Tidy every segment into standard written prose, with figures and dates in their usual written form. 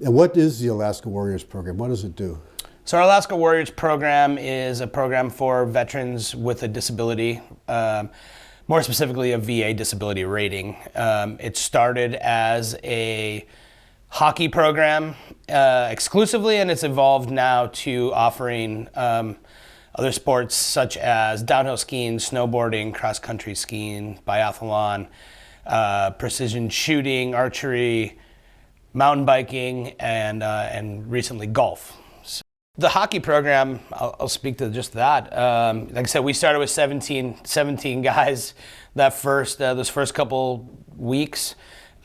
And what is the Alaska Warriors program? What does it do? So our Alaska Warriors program is a program for veterans with a disability, more specifically a VA disability rating. It started as a hockey program exclusively, and it's evolved now to offering other sports such as downhill skiing, snowboarding, cross-country skiing, biathlon, precision shooting, archery, mountain biking, and recently golf. So the hockey program, I'll speak to just that. Like I said, we started with 17 guys those first couple weeks.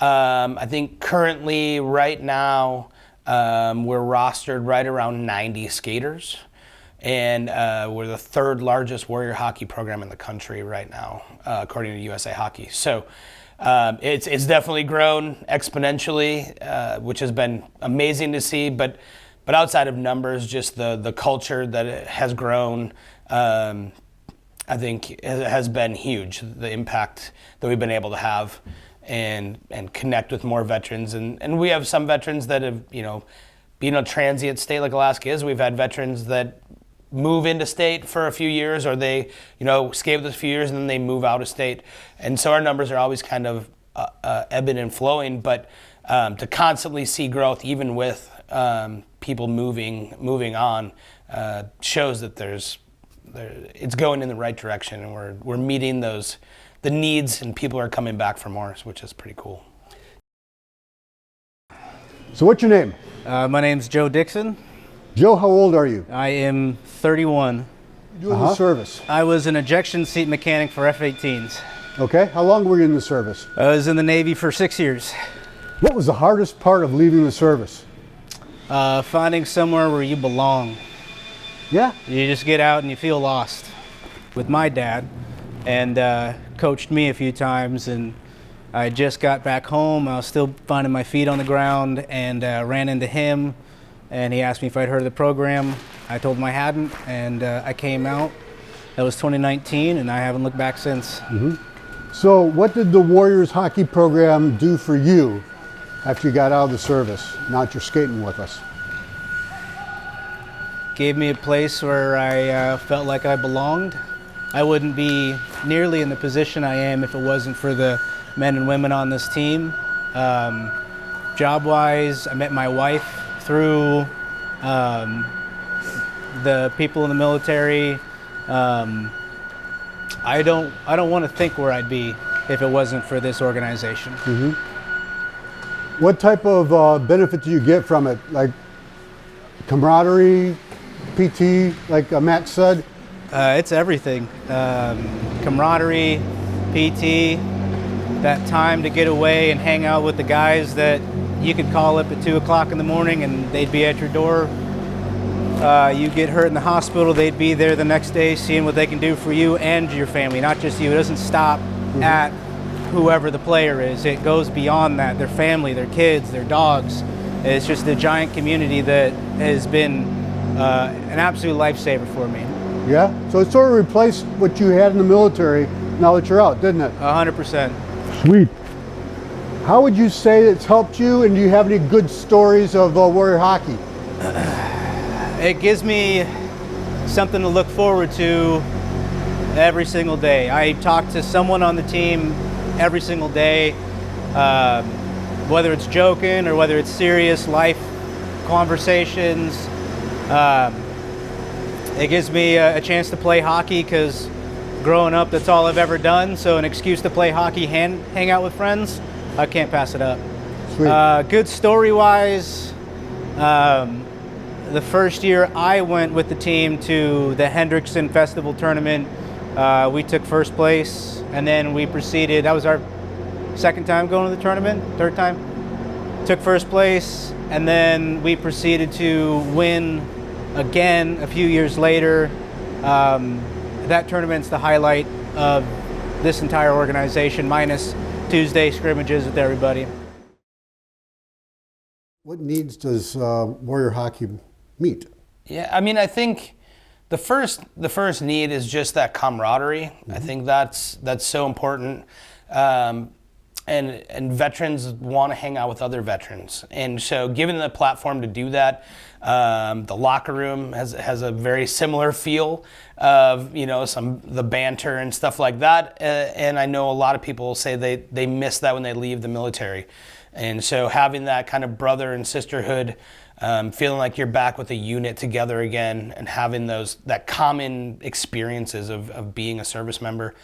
I think currently, right now, we're rostered right around 90 skaters. And we're the third largest warrior hockey program in the country right now, according to USA Hockey. So it's definitely grown exponentially, which has been amazing to see. But outside of numbers, just the culture that it has grown, I think has been huge. The impact that we've been able to have and connect with more veterans. And we have some veterans that have, being a transient state like Alaska is, we've had veterans that move into state for a few years, or they, skate with us a few years and then they move out of state. And so our numbers are always kind of ebbing and flowing, but to constantly see growth, even with people moving on, shows that it's going in the right direction, and we're meeting the needs, and people are coming back for more, which is pretty cool. So what's your name? My name's Joe Dixon. Joe, how old are you? I am 31. You in the service? I was an ejection seat mechanic for F-18s. Okay. How long were you in the service? I was in the Navy for 6 years. What was the hardest part of leaving the service? Finding somewhere where you belong. Yeah? You just get out and you feel lost. With my dad, and coached me a few times, and I just got back home. I was still finding my feet on the ground, and ran into him, and he asked me if I'd heard of the program. I told him I hadn't, and I came out. That was 2019, and I haven't looked back since. Mm-hmm. So what did the Warriors hockey program do for you after you got out of the service? Now that you're skating with us. Gave me a place where I felt like I belonged. I wouldn't be nearly in the position I am if it wasn't for the men and women on this team. Job-wise, I met my wife through the people in the military. I don't want to think where I'd be if it wasn't for this organization. Mm-hmm. What type of benefit do you get from it? Like camaraderie, PT, like Matt said? It's everything. Camaraderie, PT, that time to get away and hang out with the guys that you could call up at 2 o'clock in the morning and they'd be at your door. You get hurt in the hospital, they'd be there the next day seeing what they can do for you and your family, not just you. It doesn't stop at whoever the player is. It goes beyond that. Their family, their kids, their dogs. It's just a giant community that has been an absolute lifesaver for me. Yeah? So it sort of replaced what you had in the military now that you're out, didn't it? 100%. Sweet. How would you say it's helped you, and do you have any good stories of Warrior hockey? It gives me something to look forward to every single day. I talk to someone on the team every single day, whether it's joking or whether it's serious life conversations. It gives me a chance to play hockey because growing up, that's all I've ever done. So an excuse to play hockey, hang out with friends, I can't pass it up. Sweet. Good story-wise, the first year I went with the team to the Hendrickson Festival tournament, we took first place, and then we proceeded. That was our second time going to the tournament, third time. Took first place, and then we proceeded to win again a few years later. That tournament's the highlight of this entire organization, minus Tuesday scrimmages with everybody. What needs does Warrior hockey meet? Yeah, I mean, I think the first need is just that camaraderie. I think that's so important. and veterans want to hang out with other veterans, and so giving them the platform to do that. The locker room has a very similar feel of the banter and stuff like that, and I know a lot of people say they miss that when they leave the military, and so having that kind of brother and sisterhood, feeling like you're back with a unit together again, and having that common experiences of being a service member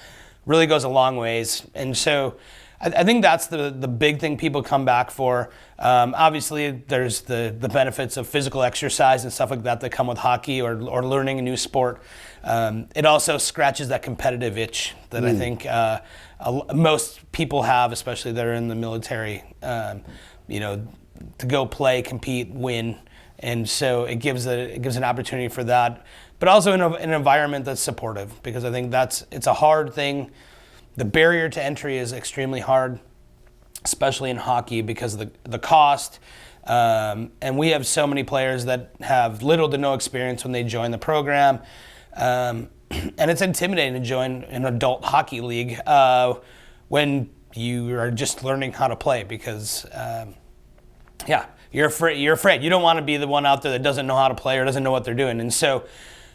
really goes a long ways. And so I think that's the big thing people come back for. Obviously, there's the benefits of physical exercise and stuff like that come with hockey or learning a new sport. It also scratches that competitive itch that I think most people have, especially that are in the military, to go play, compete, win. And so it gives an opportunity for that, but also in an environment that's supportive, because I think it's a hard thing. The barrier to entry is extremely hard, especially in hockey, because of the cost. And we have so many players that have little to no experience when they join the program. And it's intimidating to join an adult hockey league when you are just learning how to play, because you're afraid. You don't want to be the one out there that doesn't know how to play or doesn't know what they're doing. And so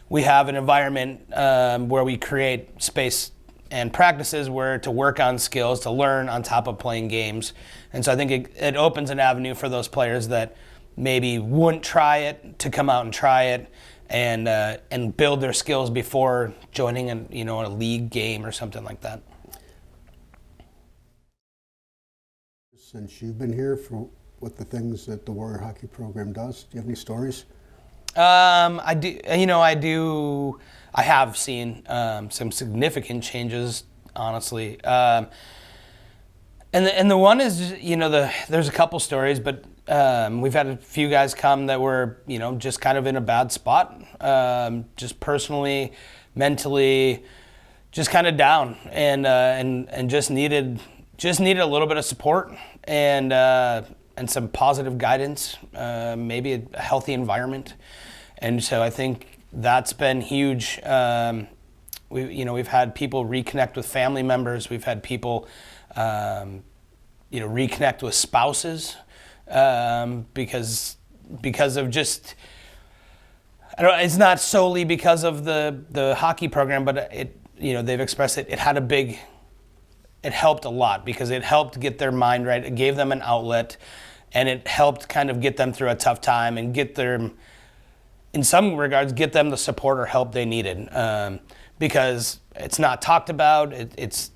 we have an environment where we create space and practices where to work on skills, to learn on top of playing games. And so I think it opens an avenue for those players that maybe wouldn't try it to come out and try it and build their skills before joining a league game or something like that. Since you've been here, for what the things that the Warrior Hockey program does, do you have any stories? I do. I have seen some significant changes, honestly. And the one is, there's a couple stories, but we've had a few guys come that were, just kind of in a bad spot, just personally, mentally, just kind of down, and just needed a little bit of support and some positive guidance, maybe a healthy environment. And so I think that's been huge. We've had people reconnect with family members. We've had people, reconnect with spouses because of just, it's not solely because of the hockey program, but they've expressed it helped a lot, because it helped get their mind right. It gave them an outlet, and it helped kind of get them through a tough time and in some regards, get them the support or help they needed, because it's not talked about. There's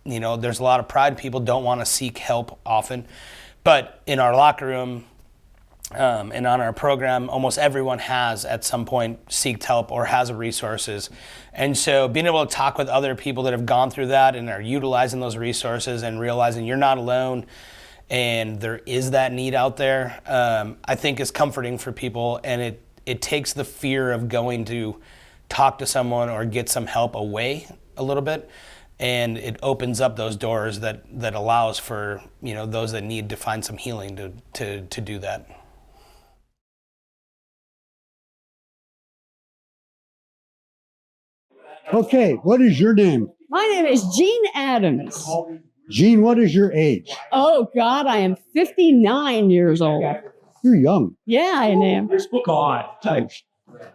a lot of pride. People don't want to seek help often, but in our locker room and on our program, almost everyone has at some point sought help or has resources. And so being able to talk with other people that have gone through that and are utilizing those resources and realizing you're not alone and there is that need out there, I think is comforting for people, and it takes the fear of going to talk to someone or get some help away a little bit, and it opens up those doors that allows for those that need to find some healing to do that. Okay, what is your name? My name is Jean Adams. Jean, what is your age? Oh, God, I am 59 years old. You're young. Yeah, I am. God.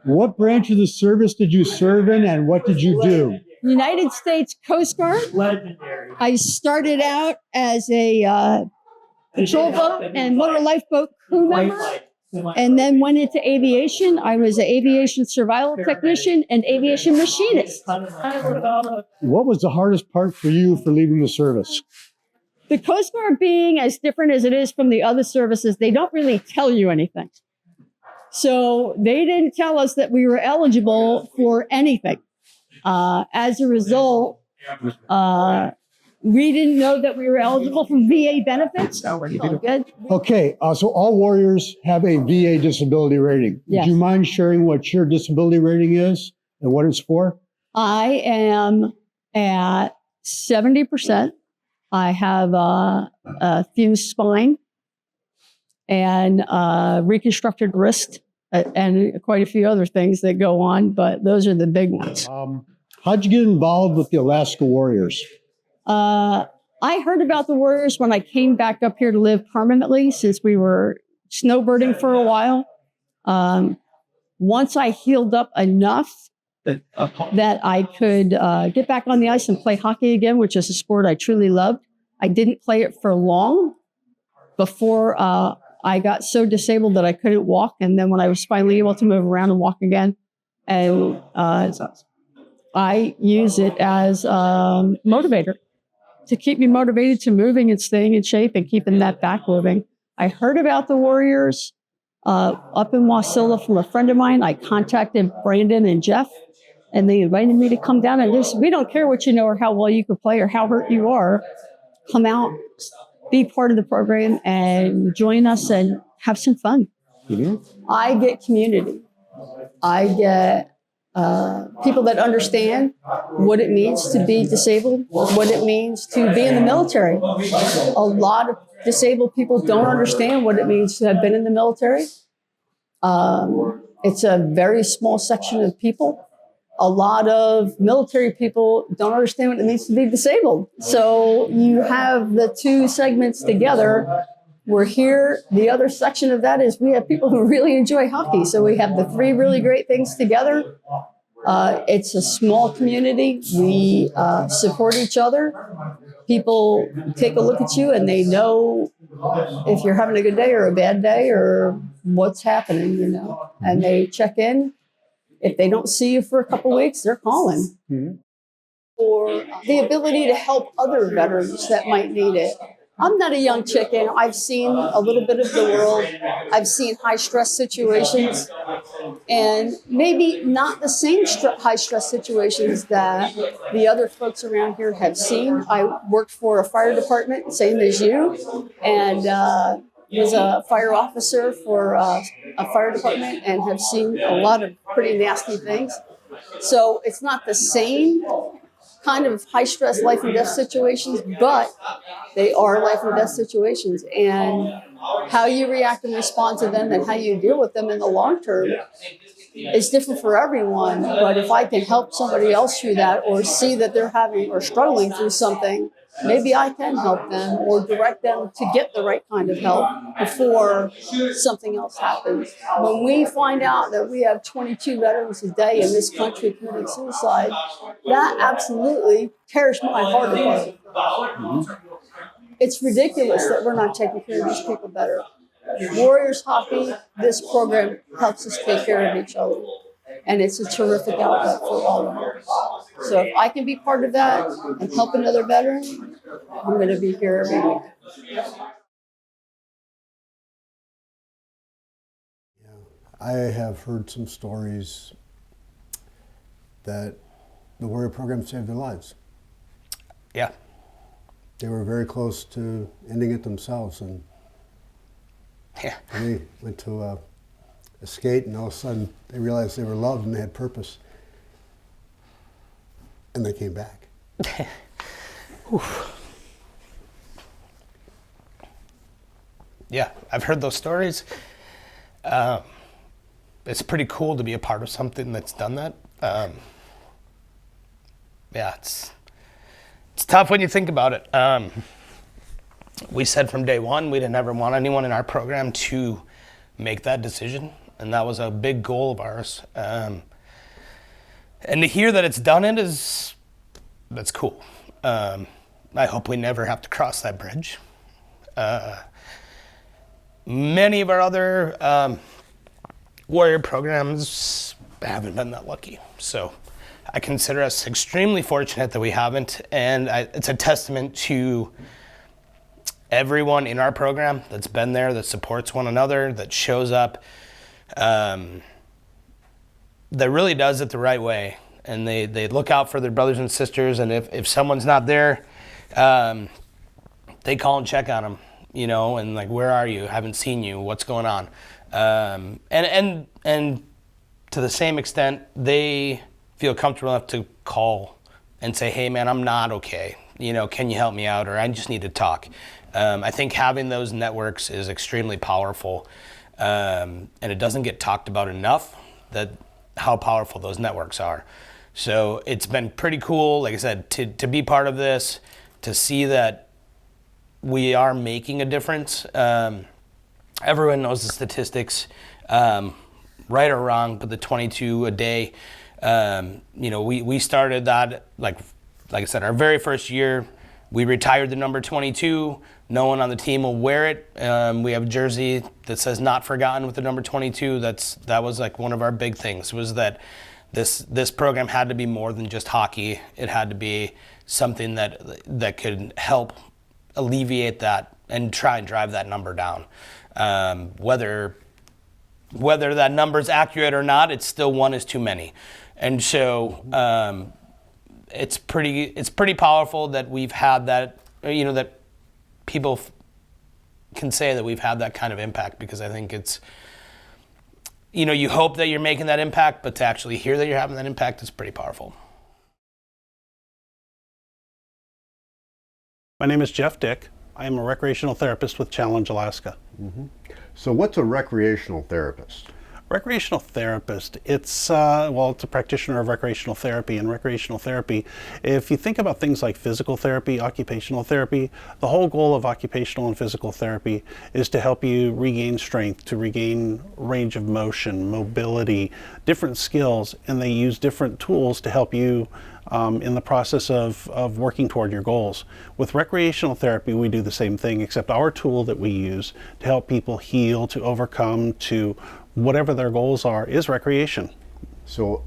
What branch of the service did you serve in, and what did you do? United States Coast Guard. Legendary. I started out as a patrol boat and motor lifeboat crew member, and then went into aviation. I was an aviation survival technician and aviation machinist. What was the hardest part for you for leaving the service? The Coast Guard, being as different as it is from the other services, they don't really tell you anything. So they didn't tell us that we were eligible for anything. As a result, we didn't know that we were eligible for VA benefits. Oh, good. Okay, so all Warriors have a VA disability rating. Yes. Would you mind sharing what your disability rating is and what it's for? I am at 70%. I have a fused spine and reconstructed wrist and quite a few other things that go on, but those are the big ones. How'd you get involved with the Alaska Warriors? I I heard about the Warriors when I came back up here to live permanently, since we were snowbirding for a while. Once I healed up enough that I could get back on the ice and play hockey again, which is a sport I truly loved. I didn't play it for long before I got so disabled that I couldn't walk. And then when I was finally able to move around and walk again, and I use it as a motivator to keep me motivated to moving and staying in shape and keeping that back moving. I heard about the Warriors up in Wasilla from a friend of mine. I contacted Brandon and Jeff, and they invited me to come down. And they said, we don't care what you know or how well you could play or how hurt you are. Come out, be part of the program, and join us and have some fun. Mm-hmm. I get community. I get people that understand what it means to be disabled, what it means to be in the military. A lot of disabled people don't understand what it means to have been in the military. It's a very small section of people. A lot of military people don't understand what it means to be disabled. So you have the two segments together. We're here. The other section of that is we have people who really enjoy hockey. So we have the three really great things together. It's a small community. We support each other. People take a look at you and they know if you're having a good day or a bad day or what's happening, you know, and they check in. If they don't see you for a couple of weeks, they're calling. Mm-hmm. Or the ability to help other veterans that might need it. I'm not a young chicken. I've seen a little bit of the world. I've seen high stress situations, and maybe not the same high stress situations that the other folks around here have seen. I worked for a fire department, same as you, and was a fire officer for a fire department and have seen a lot of pretty nasty things. So it's not the same kind of high stress life and death situations, but they are life and death situations, and how you react and respond to them and how you deal with them in the long term is different for everyone. But if I can help somebody else through that, or see that they're having or struggling through something, maybe I can help them or direct them to get the right kind of help before something else happens. When we find out that we have 22 veterans a day in this country committing suicide, that absolutely tears my heart apart. Mm-hmm. It's ridiculous that we're not taking care of these people better. Warriors Hockey, this program helps us take care of each other. And it's a terrific outlet for all of us. So if I can be part of that and help another veteran, I'm going to be here every week. Yeah, I have heard some stories that the Warrior program saved their lives. Yeah. They were very close to ending it themselves, and they went to a skate, and all of a sudden they realized they were loved and they had purpose, and they came back. Yeah, I've heard those stories. It's pretty cool to be a part of something that's done that. Yeah, it's tough when you think about it. We said from day one we didn't ever want anyone in our program to make that decision, and that was a big goal of ours. And to hear that it's done that's cool. I hope we never have to cross that bridge. Many of our other Warrior programs haven't been that lucky. So I consider us extremely fortunate that we haven't, and it's a testament to everyone in our program that's been there, that supports one another, that shows up, that really does it the right way. And they look out for their brothers and sisters, and if someone's not there, they call and check on them, you know, and like, where are you? Haven't seen you. What's going on? And to the same extent, they feel comfortable enough to call and say, hey man, I'm not okay. You know, can you help me out? Or I just need to talk. I think having those networks is extremely powerful. And it doesn't get talked about enough, that how powerful those networks are. So it's been pretty cool, like I said, to be part of this, to see that we are making a difference. Everyone knows the statistics, right or wrong, but the 22 a day, we started that, like I said, our very first year. We retired the number 22. No one on the team will wear it. We have a jersey that says "Not Forgotten" with the number 22. That was like one of our big things, was that this program had to be more than just hockey. It had to be something that could help alleviate that and try and drive that number down. Whether that number's accurate or not, it's still one is too many. And so it's pretty powerful that we've had that, that people can say that we've had that kind of impact, because I think it's, you hope that you're making that impact, but to actually hear that you're having that impact is pretty powerful. My name is Jeff Dick. I am a recreational therapist with Challenge Alaska. Mm-hmm. So what's a recreational therapist? Recreational therapist, it's a practitioner of recreational therapy. And recreational therapy, if you think about things like physical therapy, occupational therapy, the whole goal of occupational and physical therapy is to help you regain strength, to regain range of motion, mobility, different skills, and they use different tools to help you in the process of working toward your goals. With recreational therapy, we do the same thing, except our tool that we use to help people heal, to overcome, to whatever their goals are, is recreation. So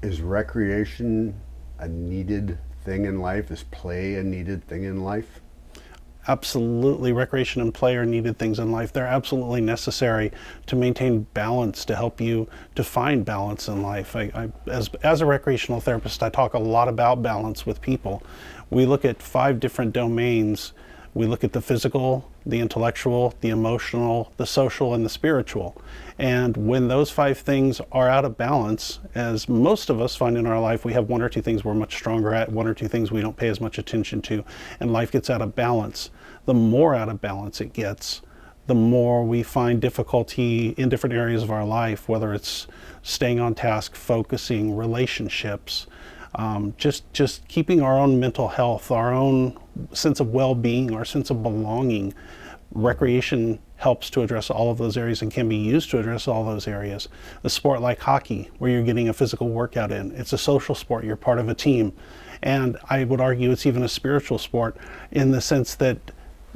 is recreation a needed thing in life? Is play a needed thing in life? Absolutely. Recreation and play are needed things in life. They're absolutely necessary to maintain balance, to help you to find balance in life. As a recreational therapist, I talk a lot about balance with people. We look at 5 different domains. We look at the physical, the intellectual, the emotional, the social, and the spiritual. And when those 5 things are out of balance, as most of us find in our life, we have 1 or 2 things we're much stronger at, 1 or 2 things we don't pay as much attention to, and life gets out of balance. The more out of balance it gets, the more we find difficulty in different areas of our life, whether it's staying on task, focusing, relationships, just keeping our own mental health, our own sense of well-being, our sense of belonging. Recreation helps to address all of those areas and can be used to address all those areas. A sport like hockey, where you're getting a physical workout in, it's a social sport, you're part of a team. And I would argue it's even a spiritual sport, in the sense that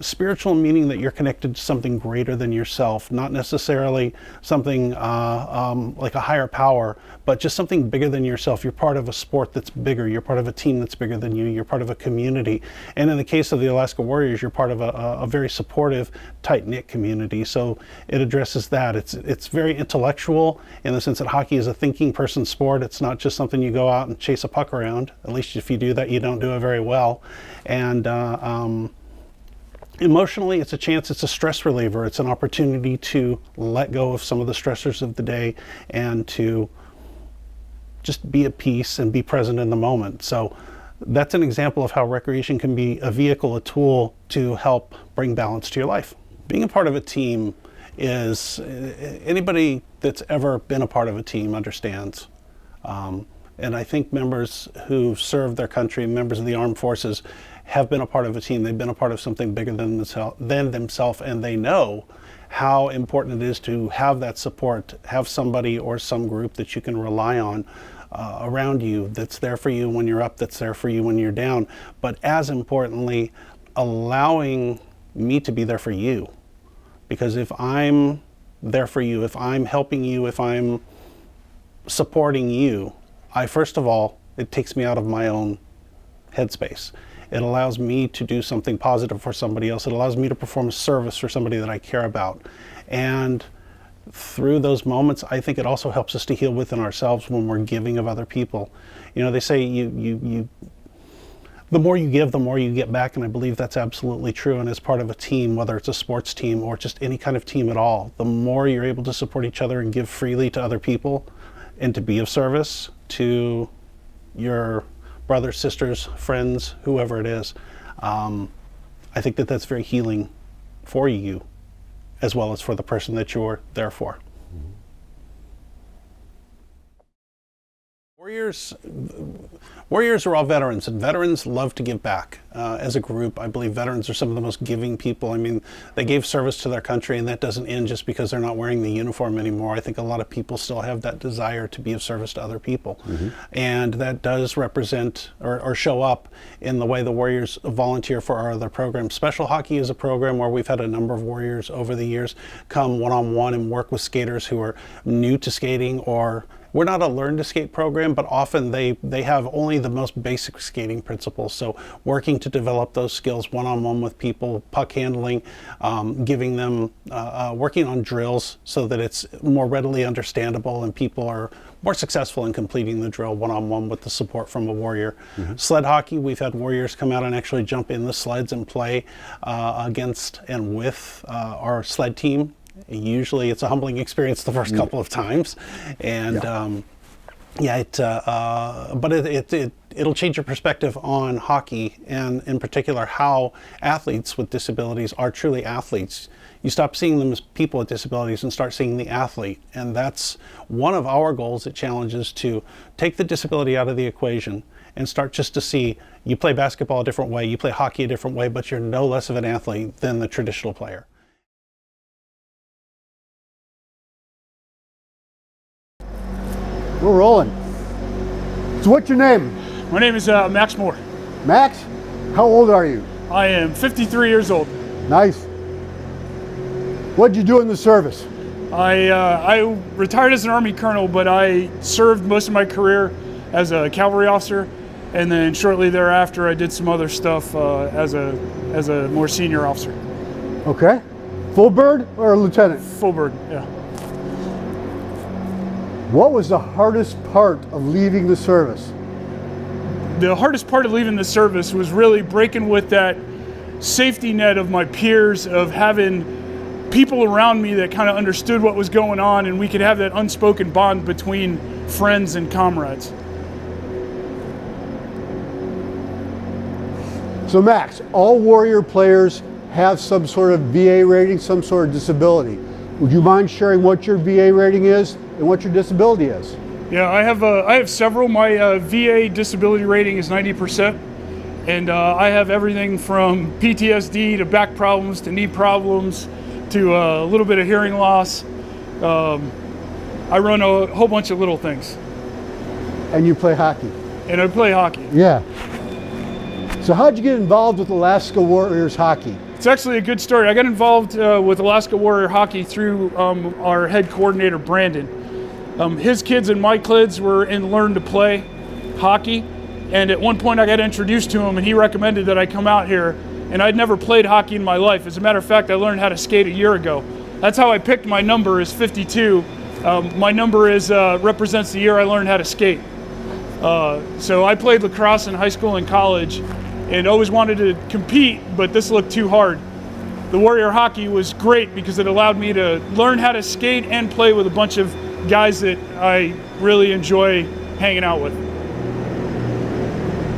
spiritual meaning that you're connected to something greater than yourself, not necessarily something like a higher power, but just something bigger than yourself. You're part of a sport that's bigger. You're part of a team that's bigger than you. You're part of a community. And in the case of the Alaska Warriors, you're part of a very supportive, tight-knit community. So it addresses that. It's very intellectual, in the sense that hockey is a thinking person's sport. It's not just something you go out and chase a puck around. At least if you do that, you don't do it very well. And emotionally, it's a stress reliever. It's an opportunity to let go of some of the stressors of the day and to just be at peace and be present in the moment. So that's an example of how recreation can be a vehicle, a tool to help bring balance to your life. Being a part of a team is, anybody that's ever been a part of a team understands. And I think members who've served their country, members of the armed forces, have been a part of a team. They've been a part of something bigger than themselves, and they know how important it is to have that support, have somebody or some group that you can rely on around you, that's there for you when you're up, that's there for you when you're down. But as importantly, allowing me to be there for you. Because if I'm there for you, if I'm helping you, if I'm supporting you, first of all, it takes me out of my own headspace. It allows me to do something positive for somebody else. It allows me to perform a service for somebody that I care about. And through those moments, I think it also helps us to heal within ourselves when we're giving of other people. You know, they say the more you give, the more you get back, and I believe that's absolutely true. And as part of a team, whether it's a sports team or just any kind of team at all, the more you're able to support each other and give freely to other people and to be of service to your brothers, sisters, friends, whoever it is, I think that that's very healing for you, as well as for the person that you're there for. Warriors are all veterans, and veterans love to give back. As a group, I believe veterans are some of the most giving people. I mean, they gave service to their country, and that doesn't end just because they're not wearing the uniform anymore. I think a lot of people still have that desire to be of service to other people. And that does represent or show up in the way the Warriors volunteer for our other programs. Special Hockey is a program where we've had a number of Warriors over the years come one-on-one and work with skaters who are new to skating, or we're not a learn to skate program, but often they have only the most basic skating principles. So working to develop those skills one-on-one with people, puck handling, giving them, working on drills so that it's more readily understandable and people are more successful in completing the drill one-on-one with the support from a Warrior. Sled hockey, we've had Warriors come out and actually jump in the sleds and play against and with our sled team. Usually it's a humbling experience the first couple of times, and but it'll change your perspective on hockey, and in particular how athletes with disabilities are truly athletes. You stop seeing them as people with disabilities and start seeing the athlete, and that's one of our goals at Challenge, is to take the disability out of the equation and start just to see you play basketball a different way, you play hockey a different way, but you're no less of an athlete than the traditional player. We're rolling. So what's your name? My name is Max Moore. Max? How old are you? I am 53 years old. Nice. What'd you do in the service? I retired as an Army colonel, but I served most of my career as a cavalry officer, and then shortly thereafter I did some other stuff as a more senior officer. Okay. Full bird or lieutenant? Full bird, yeah. What was the hardest part of leaving the service? The hardest part of leaving the service was really breaking with that safety net of my peers, of having people around me that kind of understood what was going on, and we could have that unspoken bond between friends and comrades. So Max, all Warrior players have some sort of VA rating, some sort of disability. Would you mind sharing what your VA rating is and what your disability is? Yeah, I have several. My VA disability rating is 90%, and I have everything from PTSD to back problems to knee problems to a little bit of hearing loss. I run a whole bunch of little things. And you play hockey? And I play hockey. Yeah. So how'd you get involved with Alaska Warriors hockey? It's actually a good story. I got involved with Alaska Warrior Hockey through our head coordinator, Brandon. His kids and my kids were in Learn to Play hockey, and at one point I got introduced to him, and he recommended that I come out here, and I'd never played hockey in my life. As a matter of fact, I learned how to skate a year ago. That's how I picked my number, is 52. My number is represents the year I learned how to skate. So I played lacrosse in high school and college, and always wanted to compete, but this looked too hard. The Warrior hockey was great because it allowed me to learn how to skate and play with a bunch of guys that I really enjoy hanging out with.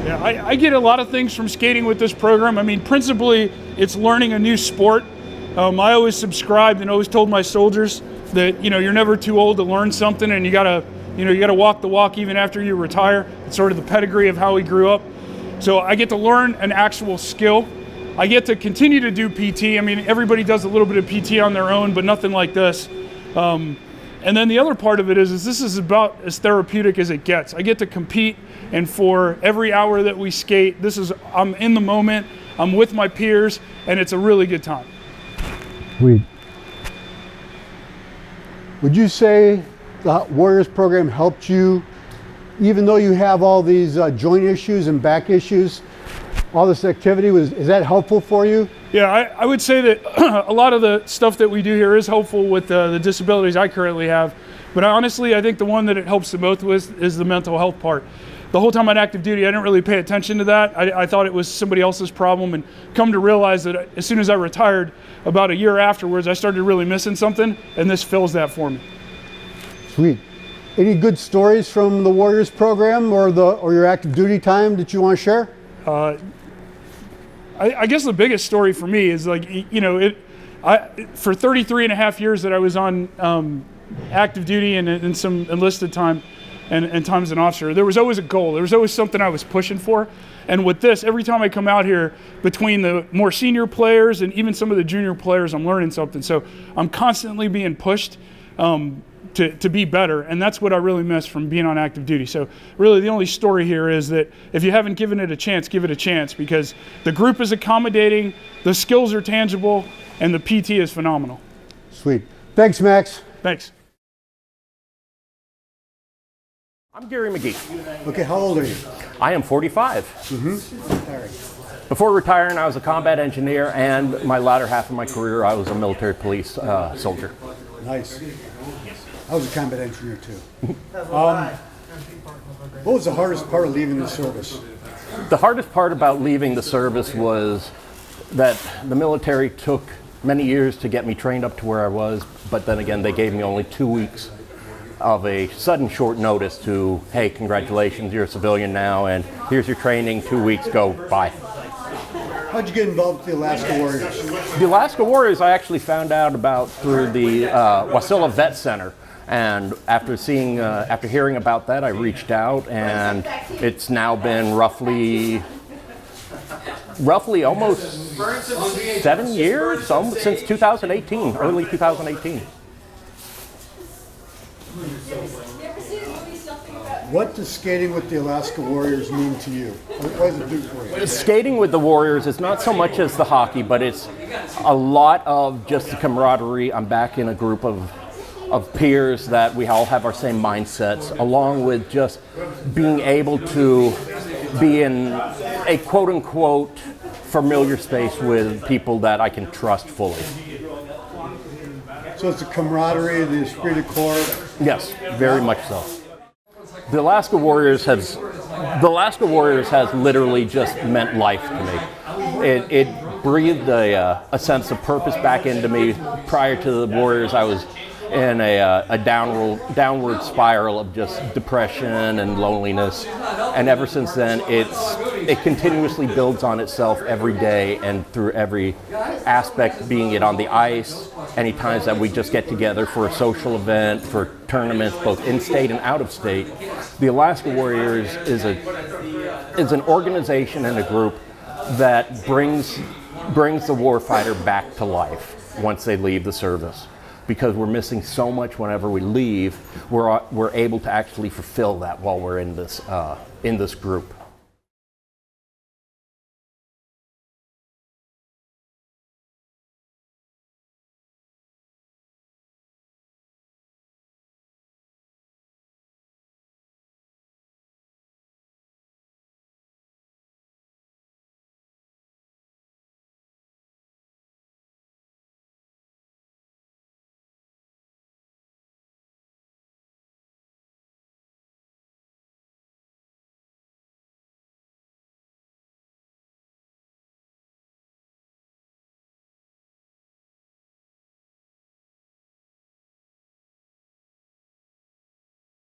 Yeah, I get a lot of things from skating with this program. I mean, principally, it's learning a new sport. I always subscribed and always told my soldiers that, you're never too old to learn something, and you gotta walk the walk even after you retire. It's sort of the pedigree of how we grew up. So I get to learn an actual skill. I get to continue to do PT. I mean, everybody does a little bit of PT on their own, but nothing like this. And then the other part of it is this is about as therapeutic as it gets. I get to compete, and for every hour that we skate, I'm in the moment, I'm with my peers, and it's a really good time. Would you say the Warriors program helped you, even though you have all these joint issues and back issues, all this activity, is that helpful for you? Yeah, I would say that a lot of the stuff that we do here is helpful with the disabilities I currently have. But honestly, I think the one that it helps the most with is the mental health part. The whole time on active duty, I didn't really pay attention to that. I thought it was somebody else's problem, and come to realize that as soon as I retired, about a year afterwards, I started really missing something, and this fills that for me. Sweet. Any good stories from the Warriors program or your active duty time that you want to share? I guess the biggest story for me is for 33 and a half years that I was on active duty and in some enlisted time, and time as an officer. There was always a goal. There was always something I was pushing for. And with this, every time I come out here, between the more senior players and even some of the junior players, I'm learning something. So I'm constantly being pushed to be better, and that's what I really miss from being on active duty. So really the only story here is that if you haven't given it a chance, give it a chance, because the group is accommodating, the skills are tangible, and the PT is phenomenal. Sweet. Thanks, Max. Thanks. I'm Gary McGee. Okay, how old are you? I am 45. Before retiring, I was a combat engineer, and my latter half of my career, I was a military police soldier. Nice. I was a combat engineer too. What was the hardest part of leaving the service? The hardest part about leaving the service was that the military took many years to get me trained up to where I was, but then again, they gave me only 2 weeks of a sudden short notice to, hey, congratulations, you're a civilian now, and here's your training, 2 weeks, go, bye. How'd you get involved with the Alaska Warriors? The Alaska Warriors I actually found out about through the Wasilla Vet Center. And after hearing about that, I reached out, and it's now been roughly almost 7 years, since 2018, early 2018. What does skating with the Alaska Warriors mean to you? What does it do for you? Skating with the Warriors is not so much as the hockey, but it's a lot of just the camaraderie. I'm back in a group of peers that we all have our same mindsets, along with just being able to be in a quote-unquote familiar space with people that I can trust fully. So it's the camaraderie, the esprit de corps. Yes, very much so. The Alaska Warriors has literally just meant life to me. It breathed a sense of purpose back into me. Prior to the Warriors, I was in a downward spiral of just depression and loneliness, and ever since then it continuously builds on itself every day and through every aspect, being it on the ice, any times that we just get together for a social event, for tournaments both in-state and out-of-state. The Alaska Warriors is an organization and a group that brings the warfighter back to life once they leave the service. Because we're missing so much whenever we leave, we're able to actually fulfill that while we're in this group.